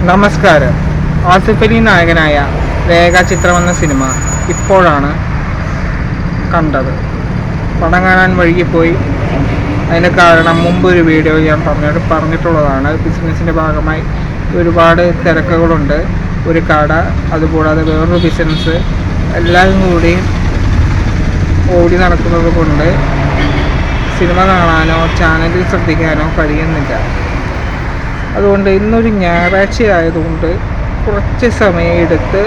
നമസ്കാരം. ആസിഫ് അലി നായകനായ രേഖാചിത്രം എന്ന സിനിമ ഇപ്പോഴാണ് കണ്ടത്. പടം കാണാൻ വൈകിപ്പോയി. അതിന് കാരണം മുമ്പൊരു വീഡിയോ ഞാൻ പറഞ്ഞിട്ടുള്ളതാണ്. ബിസിനസ്സിൻ്റെ ഭാഗമായി ഒരുപാട് തിരക്കുകളുണ്ട്. ഒരു കട, അതുകൂടാതെ വേറൊരു ബിസിനസ്, എല്ലാം കൂടി ഓടി നടക്കുന്നത് കൊണ്ട് സിനിമ കാണാനോ ചാനലിൽ ശ്രദ്ധിക്കാനോ കഴിയുന്നില്ല. അതുകൊണ്ട് ഇന്നൊരു ഞായറാഴ്ച ആയതുകൊണ്ട് കുറച്ച് സമയം എടുത്ത്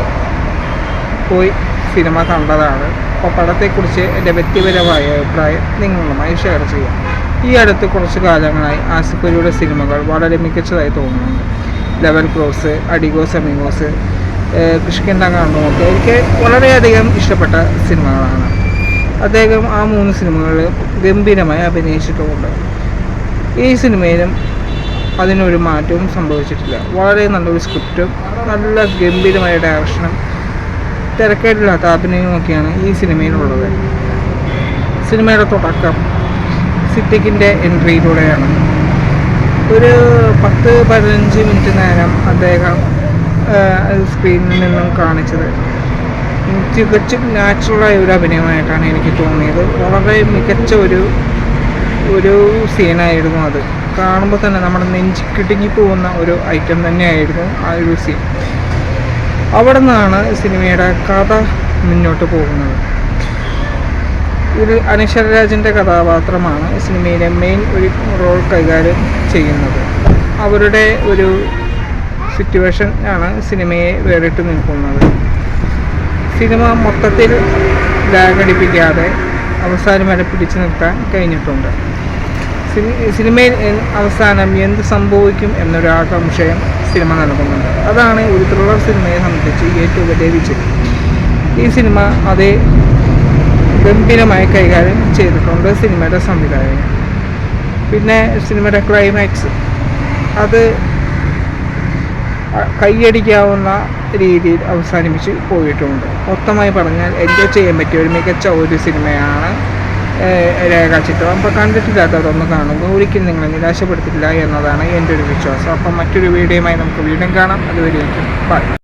പോയി സിനിമ കണ്ടതാണ്. അപ്പോൾ പടത്തെക്കുറിച്ച് എൻ്റെ വ്യക്തിപരമായ അഭിപ്രായം നിങ്ങളുമായി ഷെയർ ചെയ്യാം. ഈ അടുത്ത് കുറച്ച് കാലങ്ങളായി ആസിഫ് അലിയുടെ സിനിമകൾ വളരെ മികച്ചതായി തോന്നുന്നുണ്ട്. ലെവൽ ക്രോസ്, അഡിഗോസ് അമിഗോസ്, കിഷ്കിന്ദാകാണ്ഡമൊക്കെ എനിക്ക് വളരെയധികം ഇഷ്ടപ്പെട്ട സിനിമകളാണ്. അദ്ദേഹം ആ 3 സിനിമകളിൽ ഗംഭീരമായി അഭിനയിച്ചിട്ടുമുണ്ട്. ഈ സിനിമയിലും അതിനൊരു മാറ്റവും സംഭവിച്ചിട്ടില്ല. വളരെ നല്ലൊരു സ്ക്രിപ്റ്റും നല്ല ഗംഭീരമായ ഡയറക്ഷനും തിരക്കേടില്ലാത്ത അഭിനയവുമൊക്കെയാണ് ഈ സിനിമയിലുള്ളത്. സിനിമയുടെ തുടക്കം സിദ്ദിഖിൻ്റെ എൻട്രിയിലൂടെയാണ്. ഒരു 10-15 മിനിറ്റ് നേരം അദ്ദേഹം സ്ക്രീനിൽ നിന്നും കാണിച്ചത് തികച്ചും നാച്ചുറലായ ഒരു അഭിനയമായിട്ടാണ് എനിക്ക് തോന്നിയത്. വളരെ മികച്ച ഒരു സീനായിരുന്നു അത്. കാണുമ്പോൾ തന്നെ നമ്മുടെ നെഞ്ചി കിടുങ്ങി പോകുന്ന ഒരു ഐറ്റം തന്നെയായിരുന്നു ആ ഒരു സീൻ. അവിടെ നിന്നാണ് സിനിമയുടെ കഥ മുന്നോട്ട് പോകുന്നത്. ഇതിൽ അനശ്വര രാജിൻ്റെ കഥാപാത്രമാണ് സിനിമയിലെ മെയിൻ ഒരു റോൾ കൈകാര്യം ചെയ്യുന്നത്. അവരുടെ ഒരു സിറ്റുവേഷൻ ആണ് സിനിമയെ വേറിട്ട് നിൽക്കുന്നത്. സിനിമ മൊത്തത്തിൽ ലാഗടിപ്പിക്കാതെ അവസാനം വരെ പിടിച്ചു നിർത്താൻ കഴിഞ്ഞിട്ടുണ്ട്. സിനിമയിൽ അവസാനം എന്ത് സംഭവിക്കും എന്നൊരു ആകാംക്ഷയും സിനിമ നൽകുന്നുണ്ട്. അതാണ് ഒരു ത്രില്ലർ സിനിമയെ സംബന്ധിച്ച് ഏറ്റവും വലിയ വിജയം. ഈ സിനിമ അതേ ഗംഭീരമായി കൈകാര്യം ചെയ്തിട്ടുണ്ട് സിനിമയുടെ സംവിധായകൻ. പിന്നെ സിനിമയുടെ ക്ലൈമാക്സ് അത് കൈയടിക്കാവുന്ന രീതിയിൽ അവസാനിപ്പിച്ച് പോയിട്ടുണ്ട്. മൊത്തമായി പറഞ്ഞാൽ എൻജോയ് ചെയ്യാൻ പറ്റിയ ഒരു മികച്ച ഒരു സിനിമയാണ് രേഖാചിത്രം. അപ്പോൾ കണ്ടിട്ടില്ലാത്തതൊന്ന് കാണുമ്പോൾ ഒരിക്കലും നിങ്ങളെ നിരാശപ്പെടുത്തില്ല എന്നതാണ് എൻ്റെ ഒരു വിശ്വാസം. അപ്പം മറ്റൊരു വീഡിയോയുമായി നമുക്ക് വീണ്ടും കാണാം. അതുവരേക്കും ബൈ.